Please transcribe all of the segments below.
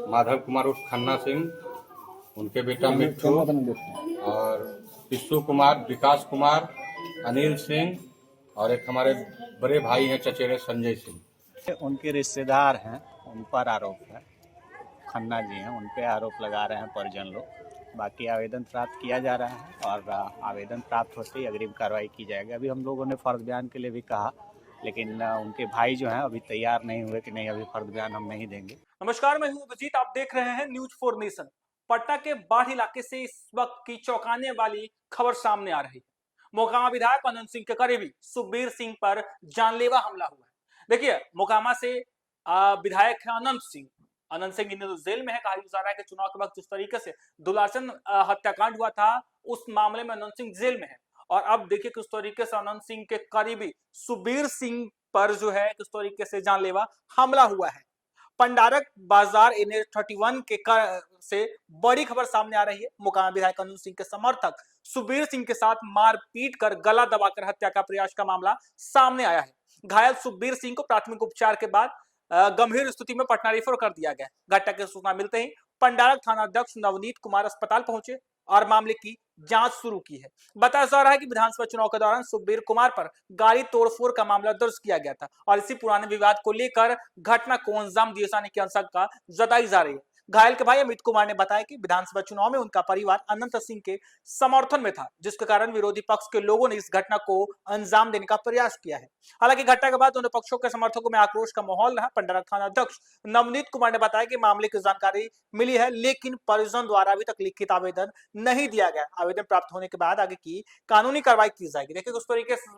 माधव कुमार उर्फ खन्ना सिंह, उनके बेटा मिट्ठू और पिस्सू कुमार, विकास कुमार, अनिल सिंह और एक हमारे बड़े भाई हैं चचेरे संजय सिंह। उनके रिश्तेदार हैं, उन पर आरोप है। खन्ना जी हैं, उन पे आरोप लगा रहे हैं परिजन लोग। बाकी आवेदन प्राप्त किया जा रहा है और आवेदन प्राप्त होते ही अग्रिम कार्रवाई की जाएगी। अभी हम लोगों ने फर्द बयान के लिए भी कहा, लेकिन उनके भाई जो हैं अभी तैयार नहीं हुए कि नहीं अभी फर्द बयान हम नहीं देंगे। नमस्कार, मैं हूं अभिजीत, आप देख रहे हैं न्यूज 4 नेशन। पटना के बाढ़ इलाके से इस वक्त की चौंकाने वाली खबर सामने आ रही है। मोकामा विधायक अनंत सिंह के करीबी सुखबीर सिंह पर जानलेवा हमला हुआ है। देखिए, मोकामा से विधायक है अनंत सिंह इन दिनों जेल में है। कहा जा रहा है कि चुनाव के वक्त जिस तरीके से दुलाचन हत्याकांड हुआ था, उस मामले में अनंत सिंह जेल में है। और अब देखिए किस तरीके से अनंत सिंह के करीबी सुखबीर सिंह पर जो है किस तरीके से जानलेवा हमला हुआ है। पंडारक बाजार NH-31 के से बड़ी खबर सामने आ रही है। मोकामा विधायक अनंत सिंह के समर्थक सुखबीर सिंह के साथ मारपीट कर गला दबाकर हत्या का प्रयास का मामला सामने आया है। घायल सुखबीर सिंह को प्राथमिक उपचार के बाद गंभीर स्थिति में पटना रेफर कर दिया गया। घटना की सूचना मिलते ही पंडारक थाना अध्यक्ष नवनीत कुमार अस्पताल पहुंचे और मामले की जांच शुरू की है। बताया जा रहा है कि विधानसभा चुनाव के दौरान सुखबीर कुमार पर गाड़ी तोड़फोड़ का मामला दर्ज किया गया था और इसी पुराने विवाद को लेकर घटना को अंजाम दिए जाने की आशंका जताई जा रही है। घायल के भाई अमित कुमार ने बताया कि विधानसभा चुनाव में उनका परिवार अनंत सिंह के समर्थन में था, जिसके कारण विरोधी पक्ष के लोगों ने इस घटना को अंजाम देने का प्रयास किया है। हालांकि घटना के बाद दोनों पक्षों के समर्थकों में आक्रोश का माहौल रहा। पंडारक थाना अध्यक्ष नवनीत कुमार ने बताया कि मामले की जानकारी मिली है, लेकिन परिजन द्वारा अभी तक लिखित आवेदन नहीं दिया गया। आवेदन प्राप्त होने के बाद आगे की कानूनी कार्रवाई की जाएगी। देखिए उस तरीके से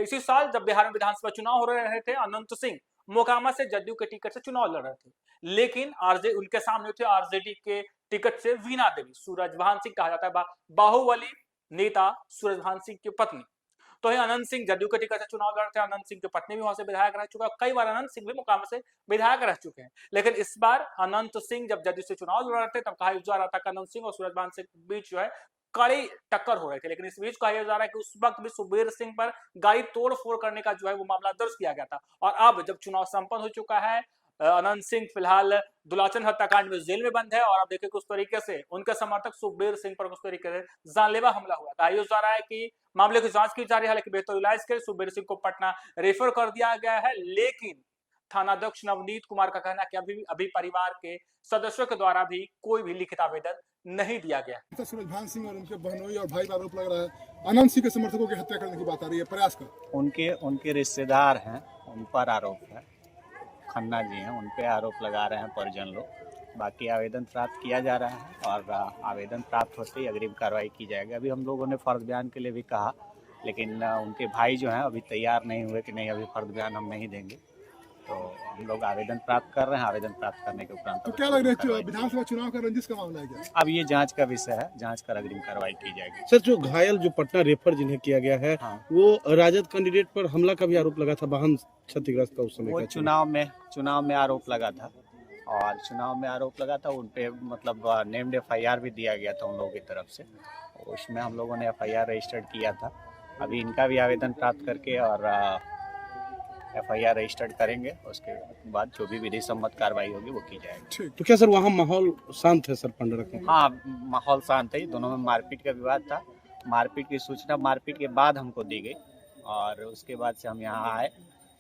इसी साल जब बिहार में विधानसभा चुनाव हो रहे थे, अनंत सिंह मोकामा से जदयू के टिकट से चुनाव लड़ रहे थे, लेकिन उनके सामने थे आरजेडी के टिकट से वीणा देवी, सूरजभान सिंह कहा जाता है बाहुबली नेता सूरजभान सिंह की पत्नी। तो अनंत सिंह जदयू के टिकट से चुनाव लड़ते हैं। अनंत सिंह की पत्नी भी वहां से विधायक रह चुका है। कई बार अनंत सिंह भी मोकामा से विधायक रह चुके हैं, लेकिन इस बार अनंत सिंह जब जदयू से चुनाव लड़ रहे थे तब कहा जा रहा था कि अनंत सिंह और सूरजभान सिंह के बीच जो है कड़ी टक्कर हो रही थी। लेकिन इस बीच कहा जा रहा है कि उस वक्त भी सुखबीर सिंह पर गाड़ी तोड़फोड़ करने का जो है वो मामला दर्ज किया गया था। और अब जब चुनाव संपन्न हो चुका है, अनंत सिंह फिलहाल दुलाचन हत्याकांड में जेल में बंद है और अब देखिए किस तरीके से उनके समर्थक सुखबीर सिंह पर किस तरीके से जानलेवा हमला हुआ था। जा रहा है कि मामले की जांच की जा रही है। हालांकि बेहतर इलाज के लिए सुखबीर सिंह को पटना रेफर कर दिया गया है, लेकिन थाना अध्यक्ष नवनीत कुमार का कहना है कि अभी परिवार के सदस्यों के द्वारा भी कोई भी लिखित आवेदन नहीं दिया गया। तो सूरजभान सिंह और उनके बहनोई और भाई पर आरोप लग रहा है, अनंत सिंह के समर्थकों की हत्या करने की बात आ रही है, प्रयास कर उनके रिश्तेदार हैं, उन पर आरोप है। खन्ना जी हैं, उन पे आरोप लगा रहे हैं परिजन लोग। बाकी आवेदन प्राप्त किया जा रहा है और आवेदन प्राप्त होते ही अग्रिम कार्रवाई की जाएगी। अभी हम लोगों ने फर्द बयान के लिए भी कहा, लेकिन उनके भाई जो हैं अभी तैयार नहीं हुए कि नहीं अभी फर्द बयान हम नहीं देंगे। तो हम लोग आवेदन प्राप्त कर रहे हैं। आवेदन प्राप्त करने के उपरांत तो क्या लग रहा है विधानसभा चुनाव का रंजिश का मामला है क्या? अब ये जांच का विषय है, जांच कर अग्रिम कार्रवाई की जाएगी। सर, जो घायल जो पटना रेफर जिन्हें किया गया है, हाँ। वो राजद कैंडिडेट पर हमला का भी आरोप लगा था, वाहन क्षतिग्रस्त का उस समय। वो चुनाव में आरोप लगा था और चुनाव में आरोप लगा था उन पे, मतलब नेम्ड FIR भी दिया गया था उन लोगों की तरफ से। उसमें हम लोगों ने FIR रजिस्टर्ड किया था। अभी इनका भी आवेदन प्राप्त करके और FIR रजिस्टर्ड करेंगे। उसके बाद जो भी विधि सम्मत कार्रवाई होगी वो की जाएगी। तो क्या सर वहाँ माहौल शांत है सर पंडारक में? हाँ, माहौल शांत है। दोनों में मारपीट का विवाद था। मारपीट की सूचना मारपीट के बाद हमको दी गई और उसके बाद से हम यहाँ आए।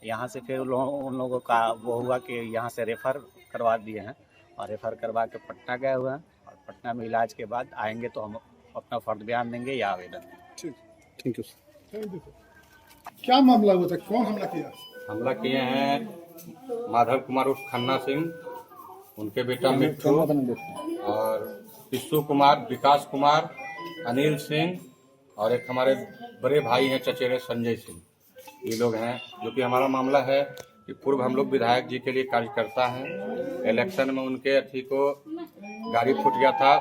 यहाँ से फिर उन लोगों का वो हुआ कि यहाँ से रेफर करवा दिए हैं और रेफर करवा के पटना गए हुए हैं और पटना में इलाज के बाद आएंगे तो हम अपना फर्द बयान देंगे या आवेदन। ठीक, थैंक यू सर। क्या मामला हुआ था, कौन हमला किया? हमला किए हैं माधव कुमार उर्फ खन्ना सिंह, उनके बेटा मिट्ठू और पिस्सू कुमार, विकास कुमार, अनिल सिंह और एक हमारे बड़े भाई हैं चचेरे संजय सिंह। ये लोग हैं। जो कि हमारा मामला है कि पूर्व हम लोग विधायक जी के लिए कार्यकर्ता हैं। इलेक्शन में उनके अथी को गाड़ी फूट गया था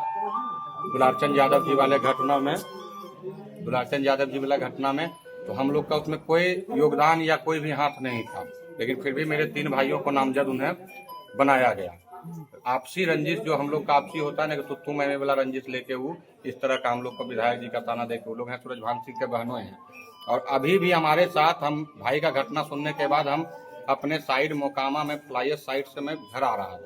दुलाचन यादव जी वाले घटना में, तो हम लोग का उसमें कोई योगदान या कोई भी हाथ नहीं था, लेकिन फिर भी मेरे 3 भाइयों को नामजद उन्हें बनाया गया। आपसी रंजिश जो हम लोग का आपसी होता है ना कि तू मैंने वाला रंजिश लेके वो इस तरह का हम लोग को विधायक जी का ताना देके वो लोग हैं सूरजभान सिंह के बहनों हैं। और अभी भी हमारे साथ, हम भाई का घटना सुनने के बाद हम अपने साइड मोकामा में फ्लाइयर साइड से मैं घर आ रहा था,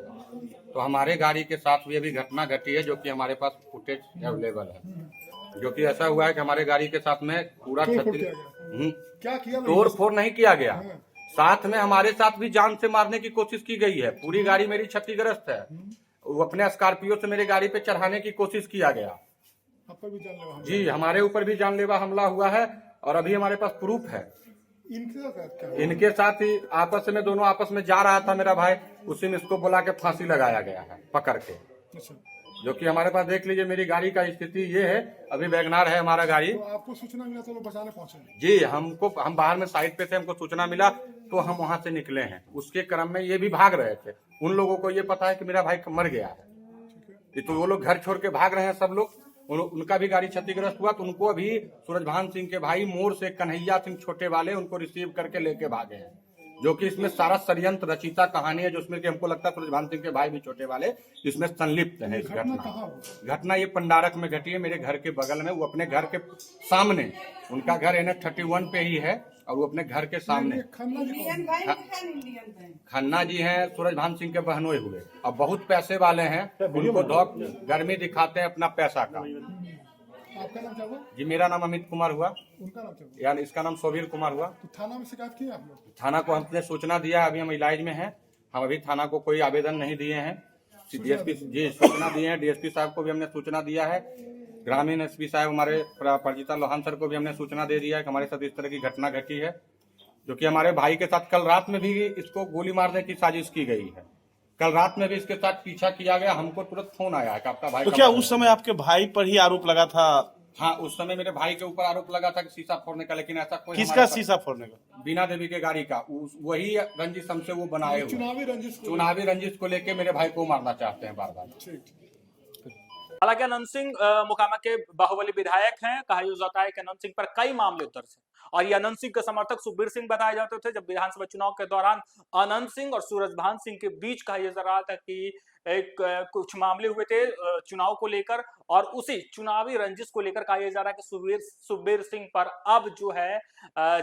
तो हमारे गाड़ी के साथ भी अभी घटना घटी है, जो कि हमारे पास फुटेज अवेलेबल है। जो कि ऐसा हुआ है कि हमारे गाड़ी के साथ में पूरा तोड़-फोड़ क्षति, किया गया। क्या किया लोगों तोड़ ने? फोड़ नहीं किया गया, हाँ। साथ में हमारे साथ भी जान से मारने की कोशिश की गई है। पूरी गाड़ी मेरी क्षतिग्रस्त है। वो अपने स्कॉर्पियो से मेरे गाड़ी पे चढ़ाने की कोशिश किया गया। आप पर भी जानलेवा हमला। जी, हमारे ऊपर भी जानलेवा हमला हुआ है और अभी हमारे पास प्रूफ है। इनके साथ क्या हुआ? इनके साथ ही आपस में, दोनों आपस में जा रहा था मेरा भाई, उसी में इसको बुला के फांसी लगाया गया है पकड़ के। अच्छा, जो कि हमारे पास देख लीजिए मेरी गाड़ी का स्थिति ये है। अभी वैगनार है हमारा गाड़ी। तो आपको सूचना मिला तो लोग बचाने पहुंचे? जी, हम बाहर में साइड पे थे, हमको सूचना मिला तो हम वहां से निकले हैं। उसके क्रम में ये भी भाग रहे थे। उन लोगों को ये पता है कि मेरा भाई मर गया है, तो वो लोग घर छोड़ के भाग रहे हैं सब लोग। उनका भी गाड़ी क्षतिग्रस्त हुआ, तो उनको अभी सूरजभान सिंह के भाई मोड़ से कन्हैया सिंह छोटे वाले उनको रिसीव करके लेके भागे हैं। जो कि इसमें सारा षड्यंत्र रचिता कहानी है, जिसमें कि हमको लगता है सूरजभान सिंह के भाई भी छोटे वाले इसमें संलिप्त है। इस घटना ये पंडारक में घटी है, मेरे घर के बगल में। वो अपने घर के सामने, उनका घर NH-31 पे ही है और वो अपने घर के सामने। खन्ना जी हैं सूरजभान सिंह के बहनोई हुए और बहुत पैसे वाले हैं। उनको धौक गर्मी दिखाते हैं अपना पैसा का। आपका नाम क्या हुआ? जी, मेरा नाम अमित कुमार हुआ, उनका नाम क्या हुआ? यानी इसका नाम सोबीर कुमार हुआ। तो थाना में शिकायत की आप लोग? थाना को हमने सूचना दिया है, अभी हम इलाज में हैं। हम अभी थाना को कोई आवेदन नहीं दिए हैं। DSP जी सूचना दिए हैं, DSP साहब को भी हमने सूचना दिया है। ग्रामीण SP साहब हमारे परिचिता लोहान सर को भी हमने सूचना दे दिया है कि हमारे साथ इस तरह की घटना घटी है। जो कि हमारे भाई के साथ कल रात में भी इसको गोली मारने की साजिश की गई है। कल रात में भी इसके साथ पीछा किया गया। हमको तुरंत फोन आया कि आपका भाई तो क्या उस समय आपके भाई पर ही आरोप लगा था? हाँ, उस समय मेरे भाई के ऊपर आरोप लगा था कि शीशा फोड़ने का, लेकिन ऐसा कोई किसका शीशा फोड़ने का? बीना देवी के गाड़ी का। वही रंजिश हमसे वो बनाए हुए चुनावी रंजिश को लेके मेरे भाई को मारना चाहते हैं बार बार। हालांकि अनंत सिंह मोकामा के बाहुबली विधायक हैं। कहा जाता है कि अनंत सिंह पर कई मामले दर्ज हैं और ये अनंत सिंह के समर्थक सुखबीर सिंह बताए जाते थे। जब विधानसभा चुनाव के दौरान अनंत सिंह और सूरजभान सिंह के बीच कहा जा रहा था कि कुछ मामले हुए थे चुनाव को लेकर और उसी चुनावी रंजिश को लेकर कहा जा रहा है कि सुखबीर सिंह पर अब जो है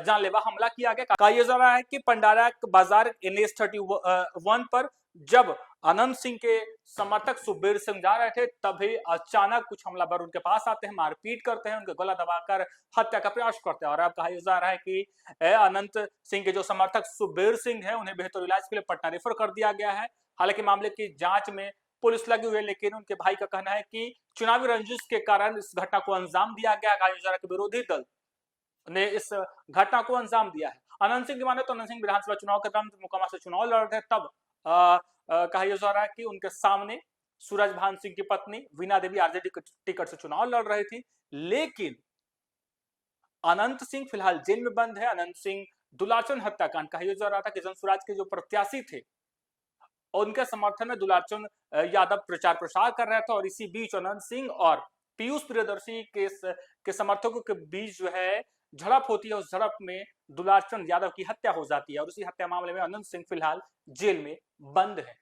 जानलेवा हमला किया गया। कहा जा रहा है कि पंडारा बाजार NH-31 पर जब अनंत सिंह के समर्थक सुखबीर सिंह जा रहे थे, तभी अचानक कुछ हमलावर उनके पास आते हैं, मारपीट करते हैं, उनके गला दबाकर हत्या का प्रयास करते हैं। और अब कहा जा रहा है कि अनंत सिंह के जो समर्थक सुखबीर सिंह हैं, उन्हें बेहतर इलाज के लिए पटना रेफर कर दिया गया है। हालांकि मामले की जांच में पुलिस लगी हुई है, लेकिन उनके भाई का कहना है कि चुनावी रंजिश के कारण इस घटना को अंजाम दिया गया। कहा जा रहा है कि विरोधी दल ने इस घटना को अंजाम दिया है। अनंत सिंह की माने तो अनंत सिंह विधानसभा चुनाव के दौरान मोकामा से चुनाव लड़ रहे थे, तब कहा जा रहा है कि उनके सामने सूरजभान सिंह की पत्नी वीणा देवी आरजेडी टिकट से चुनाव लड़ रही थी। लेकिन अनंत सिंह फिलहाल जेल में बंद है। अनंत सिंह दुलाचंद हत्याकांड कहा जा रहा था कि जनसुराज के जो प्रत्याशी थे उनके समर्थन में दुलाचंद यादव प्रचार प्रसार कर रहे थे और इसी बीच अनंत सिंह और पीयूष प्रियदर्शी के समर्थकों के बीच जो है झड़प होती है। उस झड़प में दुलाचंद यादव की हत्या हो जाती है और उसी हत्या मामले में अनंत सिंह फिलहाल जेल में बंद है।